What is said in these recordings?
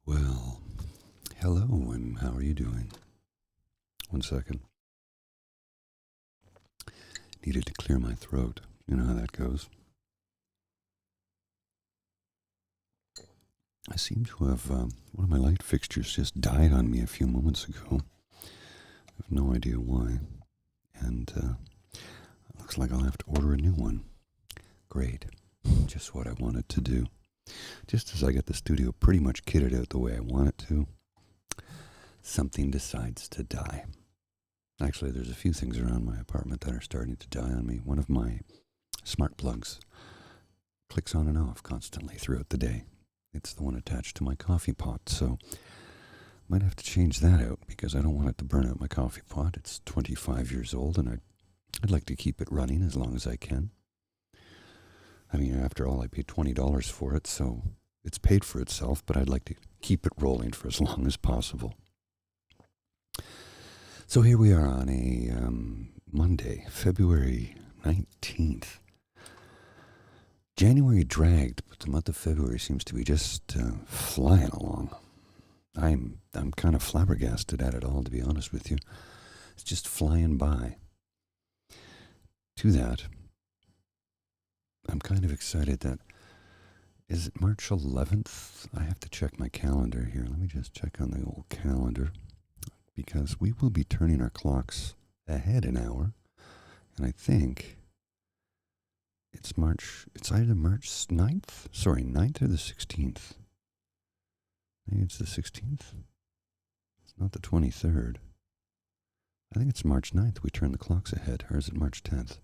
Well, hello, and how are you doing? One second. Needed to clear my throat. You know how that goes. I seem to have, one of my light fixtures just died on me a few moments ago. I have no idea why. And looks like I'll have to order a new one. Great. Just what I wanted to do. Just as I get the studio pretty much kitted out the way I want it to, something decides to die. Actually, there's a few things around my apartment that are starting to die on me. One of my smart plugs clicks on and off constantly throughout the day. It's the one attached to my coffee pot, so might have to change that out because I don't want it to burn out my coffee pot. It's 25 years old, and I'd like to keep it running as long as I can. I mean, after all, I paid $20 for it, so it's paid for itself, but I'd like to keep it rolling for as long as possible. So here we are on a Monday, February 19th. January dragged, but the month of February seems to be just flying along. I'm kind of flabbergasted at it all, to be honest with you. It's just flying by. To that, I'm kind of excited that, is it March 11th? I have to check my calendar here. Let me just check on the old calendar, because we will be turning our clocks ahead an hour, and I think it's either March 9th? Sorry, 9th or the 16th? Maybe it's the 16th? It's not the 23rd. I think it's March 9th we turn the clocks ahead, or is it March 10th?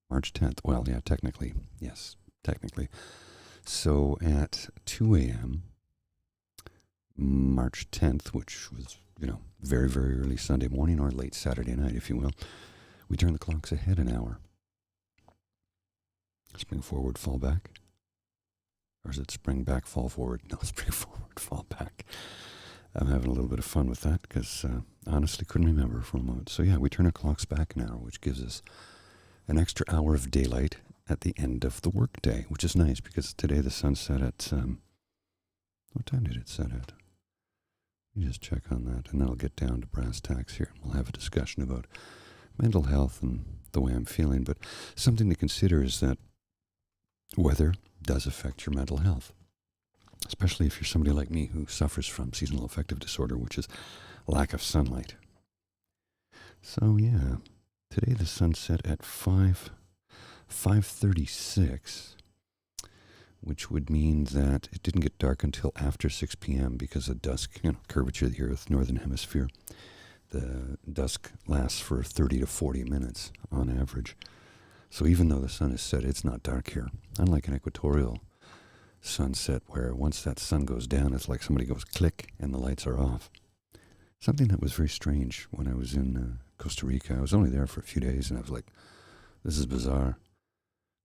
March 10th. Well, yeah, technically. Yes, technically. So at 2 a.m., March 10th, which was, very, very early Sunday morning or late Saturday night, if you will, we turn the clocks ahead an hour. Spring forward, fall back? Or is it spring back, fall forward? No, spring forward, fall back. I'm having a little bit of fun with that because honestly couldn't remember for a moment. So yeah, we turn our clocks back an hour, which gives us an extra hour of daylight at the end of the workday, which is nice because today the sun set at, what time did it set at? Let me just check on that, and then I'll get down to brass tacks here. We'll have a discussion about mental health and the way I'm feeling, but something to consider is that weather does affect your mental health, especially if you're somebody like me who suffers from seasonal affective disorder, which is lack of sunlight. So yeah, today the sun set at 5:36, which would mean that it didn't get dark until after 6 p.m. because of dusk, curvature of the Earth, northern hemisphere. The dusk lasts for 30 to 40 minutes on average. So even though the sun is set, it's not dark here. Unlike an equatorial sunset where once that sun goes down, it's like somebody goes click and the lights are off. Something that was very strange when I was in Costa Rica. I was only there for a few days and I was like, this is bizarre.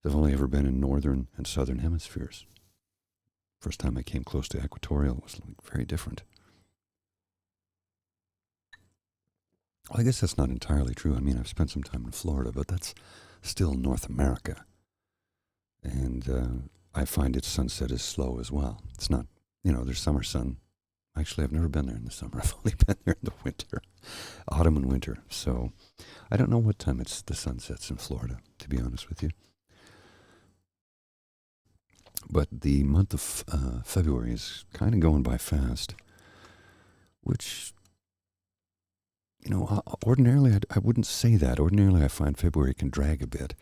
I've only ever been in northern and southern hemispheres. First time I came close to equatorial, it was very different. Well, I guess that's not entirely true. I mean, I've spent some time in Florida, but that's still North America. And I find its sunset is slow as well. It's not, there's summer sun. Actually, I've never been there in the summer. I've only been there in the winter, autumn and winter. So I don't know what time the sun sets in Florida, to be honest with you. But the month of February is kind of going by fast, which, ordinarily I wouldn't say that. Ordinarily I find February can drag a bit.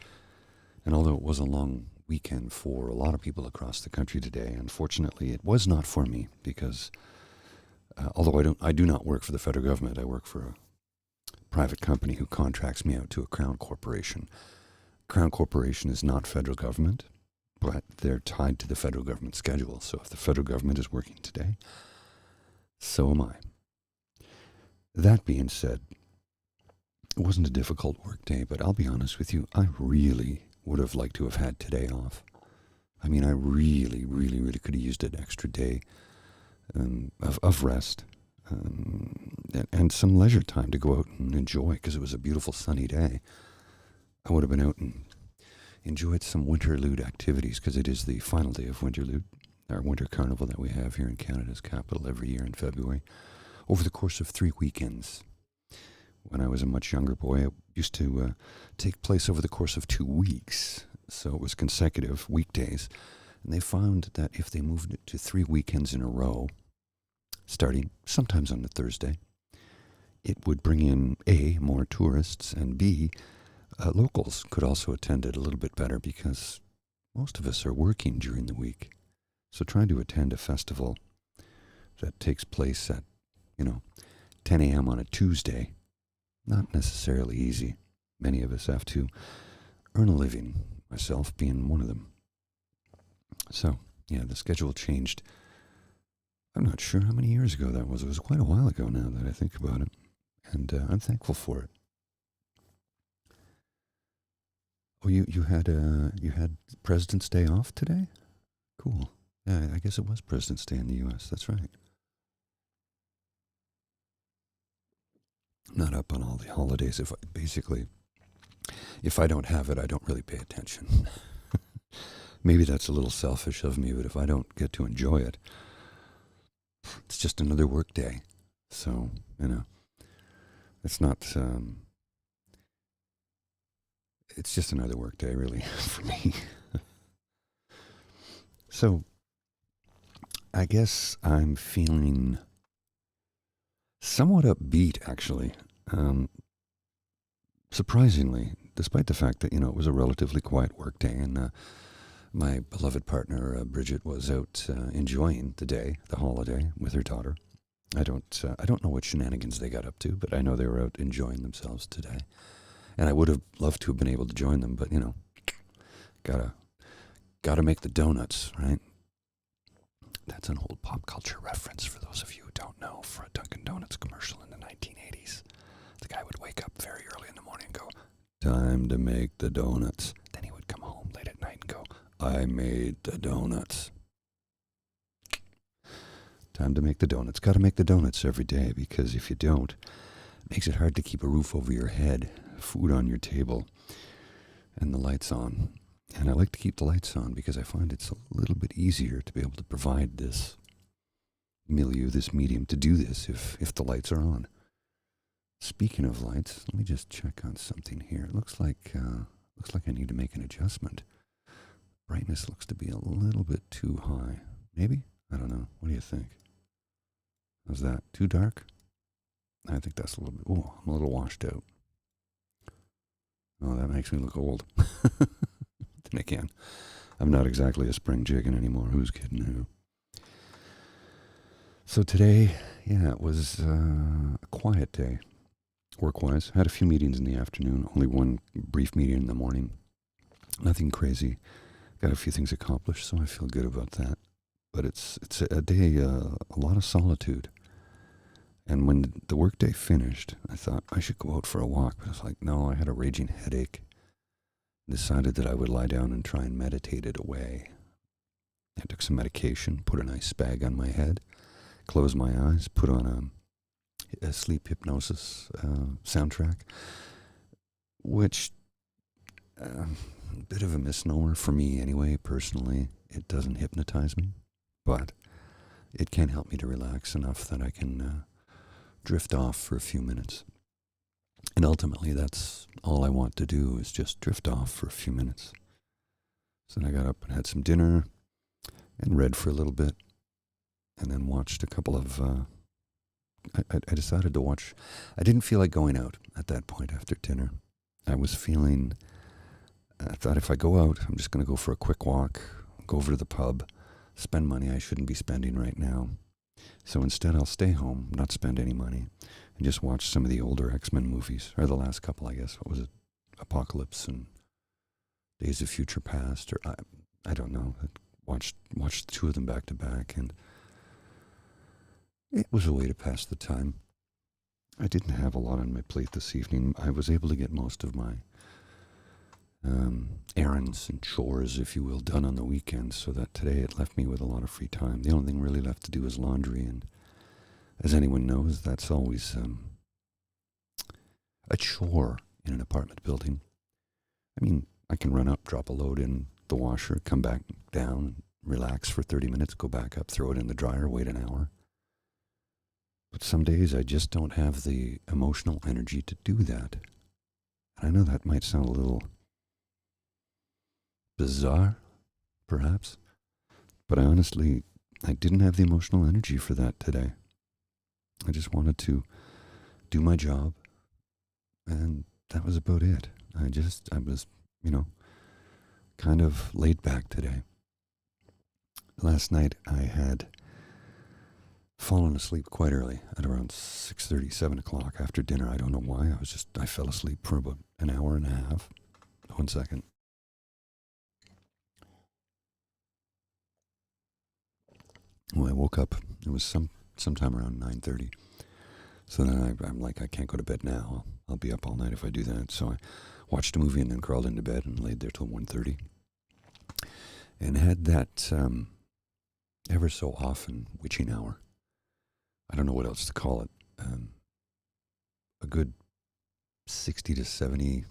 And although it was a long weekend for a lot of people across the country today, unfortunately it was not for me because although I do not work for the federal government, I work for a private company who contracts me out to a Crown Corporation. Crown Corporation is not federal government. but they're tied to the federal government schedule. So if the federal government is working today, so am I. That being said, it wasn't a difficult work day, but I'll be honest with you, I really would have liked to have had today off. I mean, I really, really, really could have used an extra day of rest and some leisure time to go out and enjoy, because it was a beautiful sunny day. I would have been out and enjoyed some Winterlude activities, because it is the final day of Winterlude, our winter carnival that we have here in Canada's capital every year in February, over the course of 3 weekends. When I was a much younger boy, it used to take place over the course of 2 weeks, so it was consecutive weekdays. And they found that if they moved it to 3 weekends in a row, starting sometimes on a Thursday, it would bring in A, more tourists, and B, locals could also attend it a little bit better, because most of us are working during the week. So trying to attend a festival that takes place at, 10 a.m. on a Tuesday, not necessarily easy. Many of us have to earn a living, myself being one of them. So, yeah, the schedule changed. I'm not sure how many years ago that was. It was quite a while ago now that I think about it. And I'm thankful for it. Oh, you had President's Day off today? Cool. Yeah, I guess it was President's Day in the U.S. That's right. I'm not up on all the holidays. If I don't have it, I don't really pay attention. Maybe that's a little selfish of me, but if I don't get to enjoy it, it's just another work day. So, it's not, it's just another work day, really, for me. So, I guess I'm feeling somewhat upbeat, actually. Surprisingly, despite the fact that, it was a relatively quiet work day, and my beloved partner, Bridget, was out enjoying the holiday, with her daughter. I don't know what shenanigans they got up to, but I know they were out enjoying themselves today. And I would have loved to have been able to join them, but, gotta make the donuts, right? That's an old pop culture reference for those of you who don't know, for a Dunkin' Donuts commercial in the 1980s. The guy would wake up very early in the morning and go, "Time to make the donuts." Then he would come home late at night and go, "I made the donuts." Time to make the donuts. Got to make the donuts every day, because if you don't, it makes it hard to keep a roof over your head, food on your table, and the lights on. And I like to keep the lights on because I find it's a little bit easier to be able to provide this milieu, this medium, to do this if the lights are on. Speaking of lights, let me just check on something here. It looks like I need to make an adjustment. Brightness looks to be a little bit too high. Maybe? I don't know. What do you think? How's that? Too dark? I think that's a little bit... Oh, I'm a little washed out. Oh, that makes me look old. Then again, I'm not exactly a spring chicken anymore. Who's kidding who? So today, it was a quiet day, work-wise. Had a few meetings in the afternoon, only one brief meeting in the morning. Nothing crazy. Got a few things accomplished, so I feel good about that. But it's a day, a lot of solitude. And when the workday finished, I thought I should go out for a walk. But I was like, no, I had a raging headache. Decided that I would lie down and try and meditate it away. I took some medication, put an ice bag on my head, closed my eyes, put on a sleep hypnosis soundtrack, which, a bit of a misnomer for me anyway, personally. It doesn't hypnotize me, but it can help me to relax enough that I can drift off for a few minutes. And ultimately, that's all I want to do, is just drift off for a few minutes. So then I got up and had some dinner and read for a little bit, and then watched a couple of... I decided to watch... I didn't feel like going out at that point after dinner. I thought if I go out, I'm just going to go for a quick walk, go over to the pub, spend money I shouldn't be spending right now. So instead, I'll stay home, not spend any money, and just watch some of the older X-Men movies, or the last couple, I guess. What was it? Apocalypse and Days of Future Past, or I don't know. I watched the two of them back to back, and it was a way to pass the time. I didn't have a lot on my plate this evening. I was able to get most of my errands and chores, if you will, done on the weekends, so that today it left me with a lot of free time. The only thing really left to do is laundry, and as anyone knows, that's always a chore in an apartment building. I mean, I can run up, drop a load in the washer, come back down, relax for 30 minutes, go back up, throw it in the dryer, wait an hour. But some days I just don't have the emotional energy to do that. And I know that might sound a little bizarre, perhaps, but I didn't have the emotional energy for that today. I just wanted to do my job, and that was about it. I was, kind of laid back today. Last night I had fallen asleep quite early at around 6:30, 7 o'clock after dinner. I don't know why. I fell asleep for about an hour and a half. 1 second. When I woke up, it was sometime around 9:30. So then I'm like, I can't go to bed now. I'll be up all night if I do that. So I watched a movie and then crawled into bed and laid there till 1:30. And had that ever so often witching hour. I don't know what else to call it. A good 60 to 70,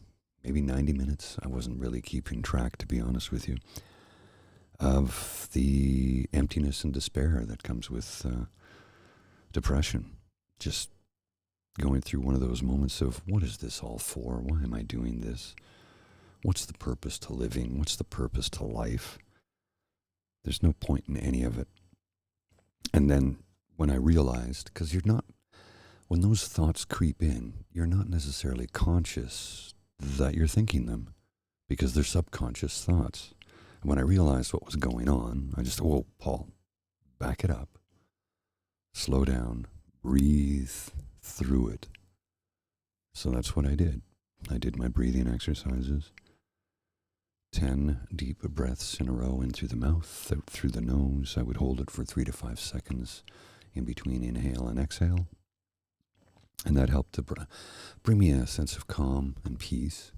maybe 90 minutes. I wasn't really keeping track, to be honest with you, of the emptiness and despair that comes with depression. Just going through one of those moments of, what is this all for? Why am I doing this? What's the purpose to living? What's the purpose to life? There's no point in any of it. And then when I realized, because when those thoughts creep in, you're not necessarily conscious that you're thinking them, because they're subconscious thoughts. And when I realized what was going on, I just, whoa, Paul, back it up, slow down, breathe through it. So that's what I did. I did my breathing exercises. 10 deep breaths in a row in through the mouth, out through the nose. I would hold it for 3 to 5 seconds in between inhale and exhale. And that helped to bring me a sense of calm and peace.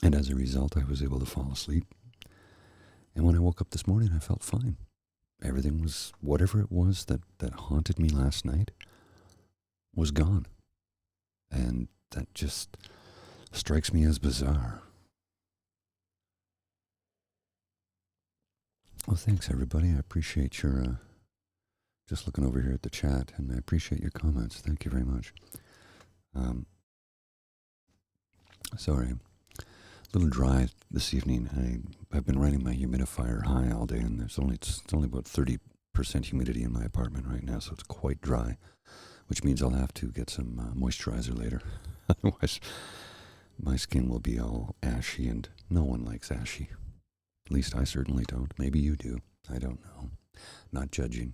And as a result, I was able to fall asleep. And when I woke up this morning, I felt fine. Everything was, whatever it was that haunted me last night, was gone. And that just strikes me as bizarre. Well, thanks, everybody. I appreciate your, just looking over here at the chat, and I appreciate your comments. Thank you very much. Sorry, a little dry this evening. I've been running my humidifier high all day, and it's only about 30% humidity in my apartment right now, so it's quite dry, which means I'll have to get some moisturizer later. Otherwise, my skin will be all ashy, and no one likes ashy. At least I certainly don't. Maybe you do. I don't know. Not judging.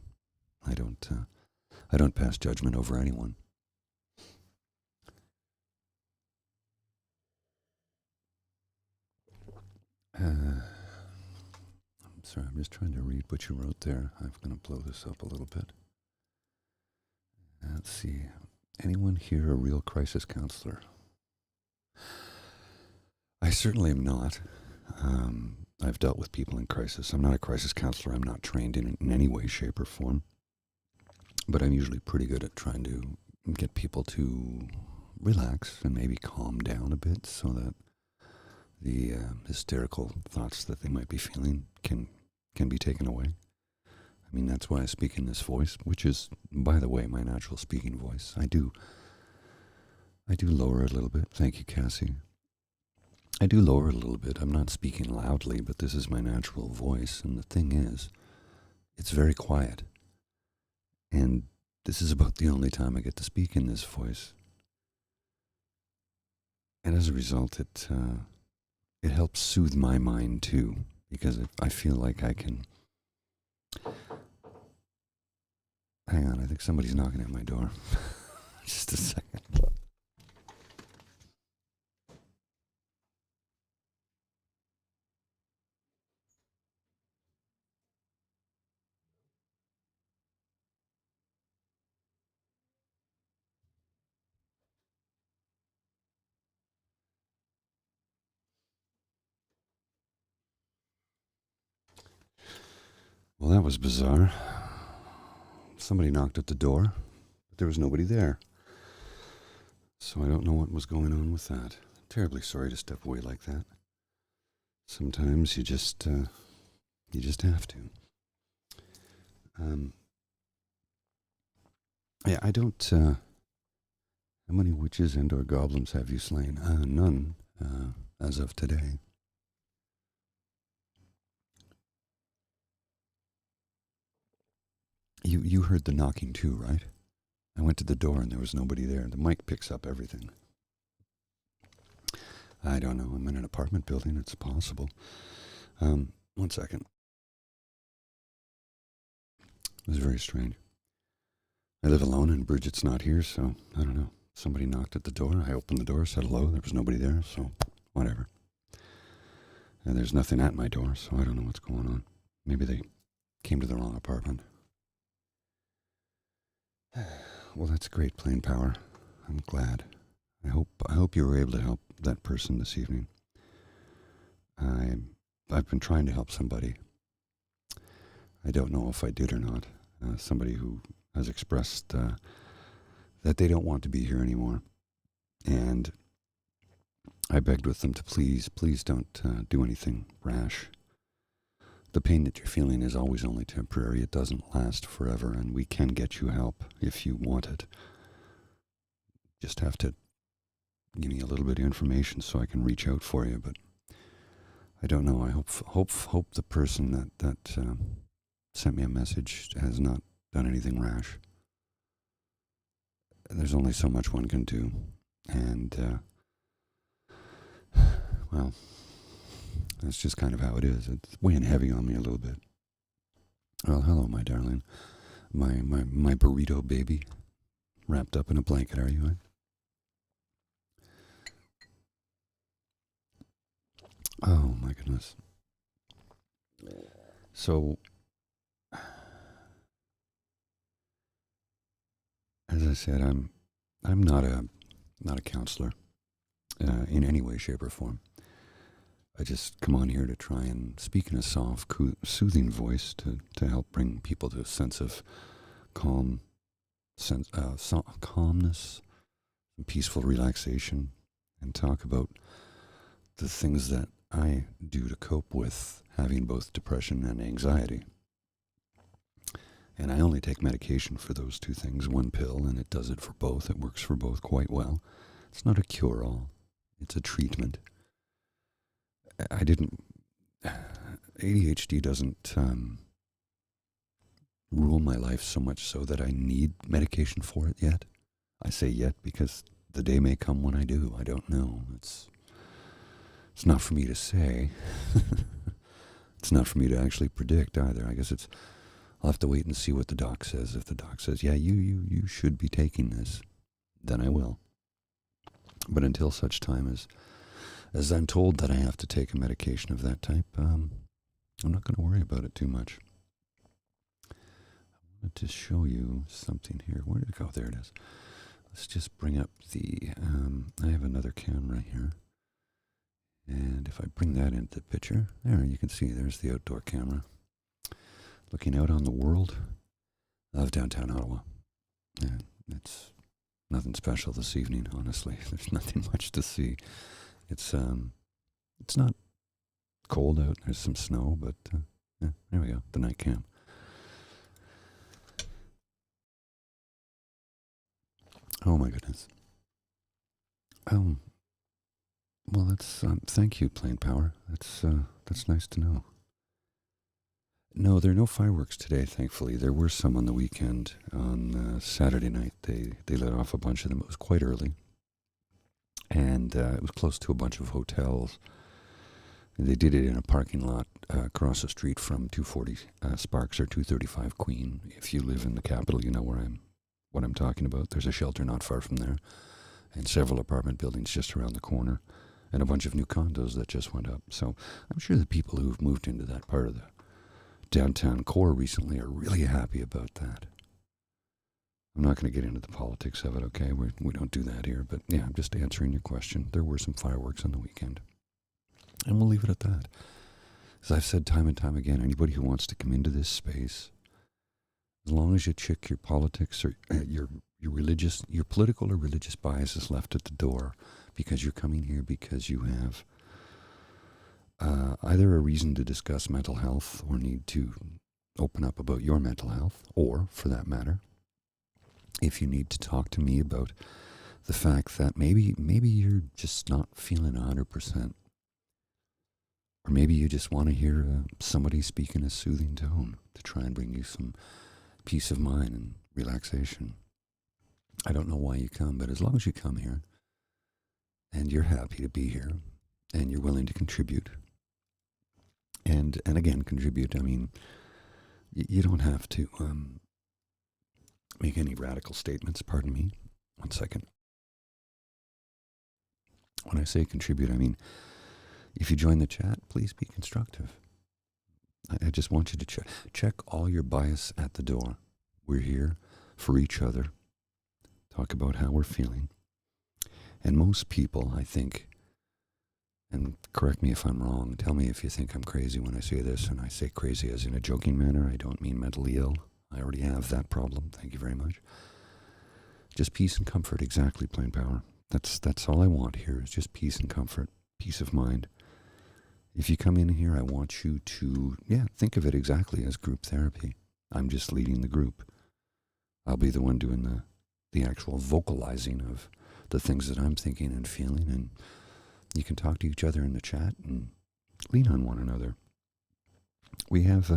I don't pass judgment over anyone. I'm sorry, I'm just trying to read what you wrote there. I'm going to blow this up a little bit. Let's see. Anyone here a real crisis counselor? I certainly am not. I've dealt with people in crisis. I'm not a crisis counselor. I'm not trained in any way, shape, or form. But I'm usually pretty good at trying to get people to relax and maybe calm down a bit so that the hysterical thoughts that they might be feeling can be taken away. I mean, that's why I speak in this voice, which is, by the way, my natural speaking voice. I do lower it a little bit. Thank you, Cassie. I do lower it a little bit. I'm not speaking loudly, but this is my natural voice. And the thing is, it's very quiet. And this is about the only time I get to speak in this voice. And as a result, it helps soothe my mind too, because I feel like I can... Hang on, I think somebody's knocking at my door. Just a second. Well, that was bizarre. Somebody knocked at the door, but there was nobody there. So I don't know what was going on with that. Terribly sorry to step away like that. Sometimes you just have to. Yeah, I don't. How many witches and/or goblins have you slain? None, as of today. You heard the knocking too, right? I went to the door and there was nobody there. The mic picks up everything. I don't know. I'm in an apartment building. It's possible. 1 second. It was very strange. I live alone and Bridget's not here, so I don't know. Somebody knocked at the door. I opened the door, said hello. There was nobody there, so whatever. And there's nothing at my door, so I don't know what's going on. Maybe they came to the wrong apartment. Well, that's great, Plain Power. I'm glad. I hope you were able to help that person this evening. I've been trying to help somebody. I don't know if I did or not. Somebody who has expressed that they don't want to be here anymore. And I begged with them to please don't do anything rash. The pain that you're feeling is always only temporary. It doesn't last forever, and we can get you help if you want it. Just have to give me a little bit of information so I can reach out for you, but I don't know. I hope the person that sent me a message has not done anything rash. There's only so much one can do, and well, that's just kind of how it is. It's weighing heavy on me a little bit. Well, hello, my darling. My burrito baby. Wrapped up in a blanket, are you? Oh, my goodness. So, as I said, I'm not a counselor in any way, shape, or form. I just come on here to try and speak in a soft, soothing voice to help bring people to a sense of calmness, and peaceful relaxation, and talk about the things that I do to cope with having both depression and anxiety. And I only take medication for those two things, one pill, and it does it for both. It works for both quite well. It's not a cure-all. It's a treatment. ADHD doesn't rule my life so much so that I need medication for it yet. I say yet because the day may come when I do. I don't know. It's not for me to say. It's not for me to actually predict either. I guess I'll have to wait and see what the doc says. If the doc says, yeah, you should be taking this, then I will. But until such time as I'm told that I have to take a medication of that type, I'm not going to worry about it too much. I wanted to show you something here. Where did it go? There it is. Let's just bring up I have another camera here. And if I bring that into the picture, there you can see there's the outdoor camera. Looking out on the world of downtown Ottawa. Yeah, it's nothing special this evening, honestly. There's nothing much to see. It's not cold out. There's some snow, but yeah, there we go. The night cam. Oh my goodness. Well, that's thank you, Plain Power. That's nice to know. No, there are no fireworks today, thankfully. There were some on the weekend. On Saturday night, they let off a bunch of them. It was quite early. And it was close to a bunch of hotels. And they did it in a parking lot across the street from 240 Sparks or 235 Queen. If you live in the capital, you know what I'm talking about. There's a shelter not far from there, and several apartment buildings just around the corner, and a bunch of new condos that just went up. So I'm sure the people who've moved into that part of the downtown core recently are really happy about that. I'm not going to get into the politics of it, okay? We don't do that here. But yeah, I'm just answering your question. There were some fireworks on the weekend. And we'll leave it at that. As I've said time and time again, anybody who wants to come into this space, as long as you check your politics or your religious, your political or religious biases left at the door, because you're coming here because you have either a reason to discuss mental health or need to open up about your mental health, or, for that matter, if you need to talk to me about the fact that maybe you're just not feeling 100%, or maybe you just want to hear somebody speak in a soothing tone to try and bring you some peace of mind and relaxation. I don't know why you come, but as long as you come here and you're happy to be here and you're willing to contribute, and again, contribute, I mean, you don't have to make any radical statements. Pardon me. 1 second. When I say contribute, I mean, if you join the chat, please be constructive. I just want you to check all your bias at the door. We're here for each other. Talk about how we're feeling. And most people, I think, and correct me if I'm wrong, tell me if you think I'm crazy when I say this, and I say crazy as in a joking manner. I don't mean mentally ill. I already have that problem. Thank you very much. Just peace and comfort, exactly, plain power. That's all I want here, is just peace and comfort, peace of mind. If you come in here, I want you to, think of it exactly as group therapy. I'm just leading the group. I'll be the one doing the actual vocalizing of the things that I'm thinking and feeling, and you can talk to each other in the chat and lean on one another. We have,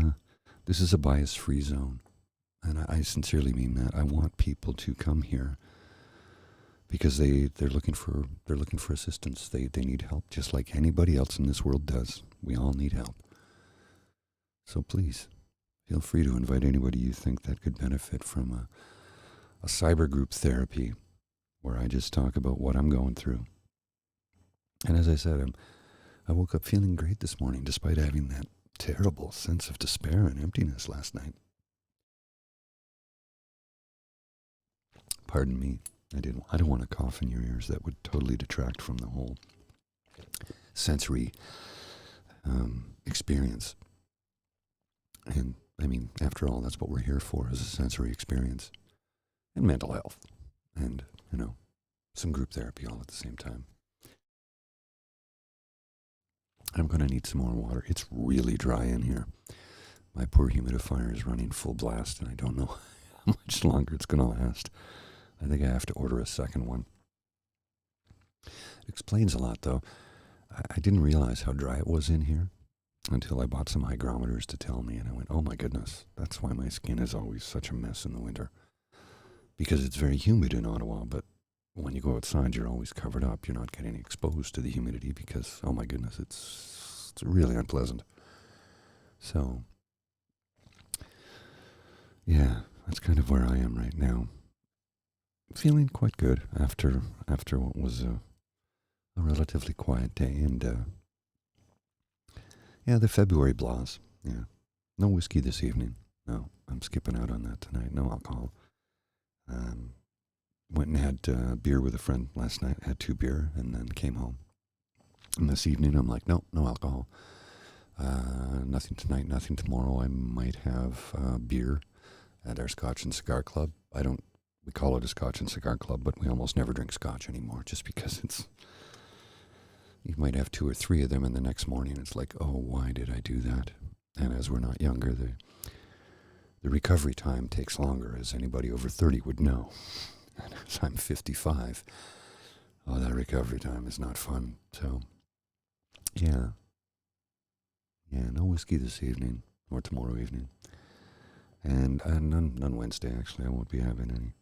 this is a bias-free zone, and I sincerely mean that. I want people to come here because they're looking for assistance. They need help, just like anybody else in this world does. We all need help. So please, feel free to invite anybody you think that could benefit from a cyber group therapy where I just talk about what I'm going through. And as I said, I woke up feeling great this morning, despite having that terrible sense of despair and emptiness last night. Pardon me. I don't want to cough in your ears. That would totally detract from the whole sensory experience. And, I mean, after all, that's what we're here for, is a sensory experience. And mental health. And, some group therapy all at the same time. I'm going to need some more water. It's really dry in here. My poor humidifier is running full blast, and I don't know how much longer it's going to last. I think I have to order a second one. It explains a lot, though. I didn't realize how dry it was in here until I bought some hygrometers to tell me, and I went, oh my goodness, that's why my skin is always such a mess in the winter. Because it's very humid in Ottawa, but when you go outside, you're always covered up. You're not getting exposed to the humidity because, oh my goodness, it's really unpleasant. So, yeah, that's kind of where I am right now. Feeling quite good after what was a relatively quiet day. And, the February blahs. Yeah. No whiskey this evening. No, I'm skipping out on that tonight. No alcohol. Went and had beer with a friend last night. Had 2 beer and then came home. And this evening I'm like, no alcohol. Nothing tonight, nothing tomorrow. I might have beer at our Scotch and Cigar Club. We call it a Scotch and Cigar Club, but we almost never drink Scotch anymore just because you might have 2 or 3 of them, and the next morning it's like, oh, why did I do that? And as we're not younger, the recovery time takes longer, as anybody over 30 would know. And as I'm 55, that recovery time is not fun. So, yeah, no whiskey this evening or tomorrow evening. And none Wednesday, actually. I won't be having any.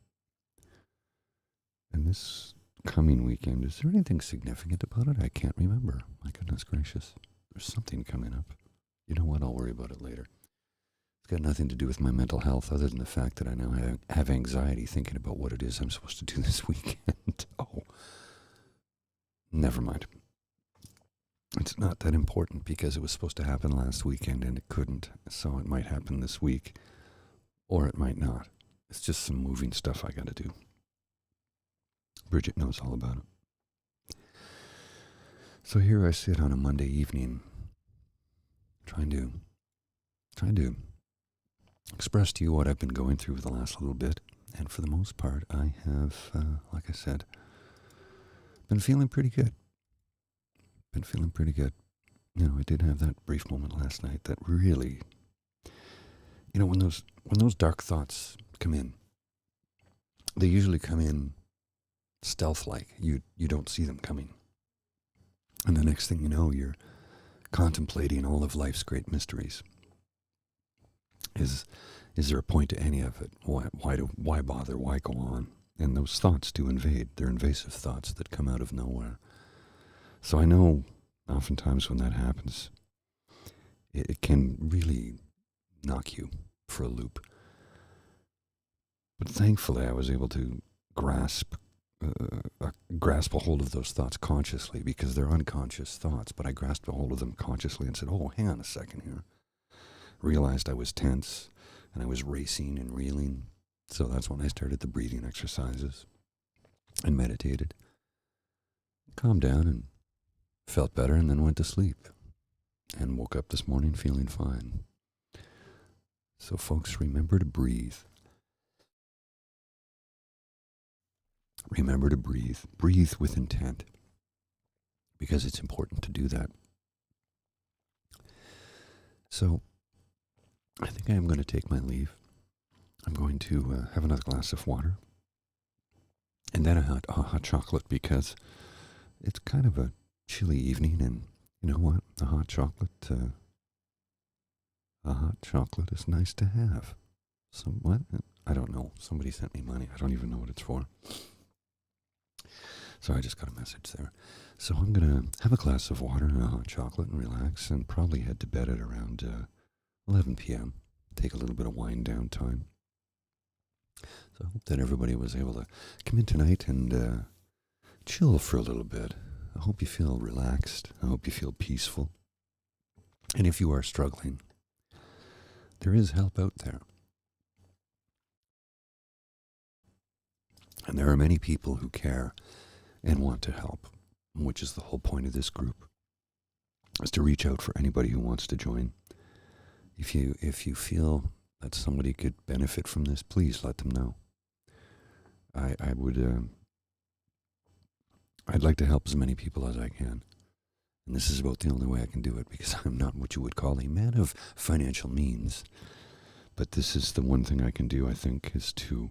And this coming weekend, is there anything significant about it? I can't remember. My goodness gracious. There's something coming up. You know what? I'll worry about it later. It's got nothing to do with my mental health other than the fact that I now have anxiety thinking about what it is I'm supposed to do this weekend. Oh, never mind. It's not that important because it was supposed to happen last weekend and it couldn't. So it might happen this week or it might not. It's just some moving stuff I got to do. Bridget knows all about it. So here I sit on a Monday evening trying to express to you what I've been going through the last little bit. And for the most part, I have, like I said, been feeling pretty good. I did have that brief moment last night that really, when those dark thoughts come in, they usually come in stealth-like. You don't see them coming. And the next thing you know, you're contemplating all of life's great mysteries. Is there a point to any of it? Why bother? Why go on? And those thoughts do invade. They're invasive thoughts that come out of nowhere. So I know oftentimes when that happens, it can really knock you for a loop. But thankfully I was able to grasp a hold of those thoughts consciously, because they're unconscious thoughts, but I grasped a hold of them consciously and said, oh, hang on a second here. Realized I was tense and I was racing and reeling. So that's when I started the breathing exercises and meditated. Calmed down and felt better, and then went to sleep and woke up this morning feeling fine. So folks, remember to breathe. Remember to breathe. Breathe with intent, because it's important to do that. So I think I am going to take my leave. I'm going to have another glass of water and then a hot chocolate, because it's kind of a chilly evening, and you know what? A hot chocolate is nice to have. So what? I don't know. Somebody sent me money. I don't even know what it's for. So I just got a message there. So I'm going to have a glass of water and a hot chocolate and relax, and probably head to bed at around 11 p.m. Take a little bit of wind down time. So I hope that everybody was able to come in tonight and chill for a little bit. I hope you feel relaxed. I hope you feel peaceful. And if you are struggling, there is help out there. And there are many people who care and want to help, which is the whole point of this group, is to reach out for anybody who wants to join. If you feel that somebody could benefit from this, please let them know. I'd like to help as many people as I can. And this is about the only way I can do it, because I'm not what you would call a man of financial means. But this is the one thing I can do, I think, is to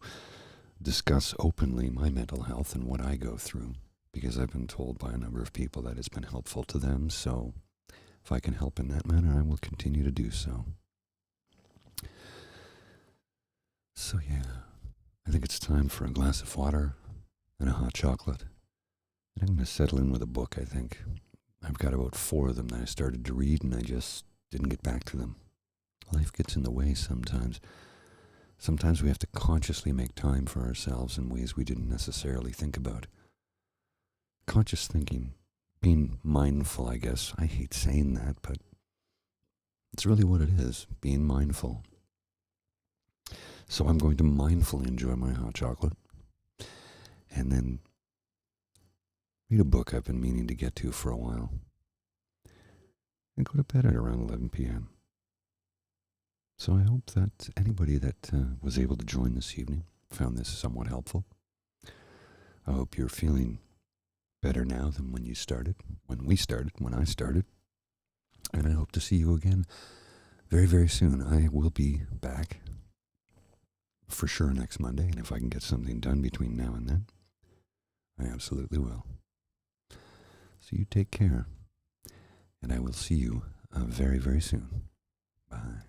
discuss openly my mental health and what I go through, because I've been told by a number of people that it's been helpful to them. So if I can help in that manner, I will continue to do so. So yeah, I think it's time for a glass of water and a hot chocolate. And I'm going to settle in with a book, I think. I've got about 4 of them that I started to read, and I just didn't get back to them. Life gets in the way sometimes. Sometimes we have to consciously make time for ourselves in ways we didn't necessarily think about. Conscious thinking, being mindful, I guess. I hate saying that, but it's really what it is, being mindful. So I'm going to mindfully enjoy my hot chocolate, and then read a book I've been meaning to get to for a while, and go to bed at around 11 p.m. So I hope that anybody that was able to join this evening found this somewhat helpful. I hope you're feeling better now than when I started. And I hope to see you again very, very soon. I will be back for sure next Monday, and if I can get something done between now and then, I absolutely will. So you take care, and I will see you very, very soon. Bye.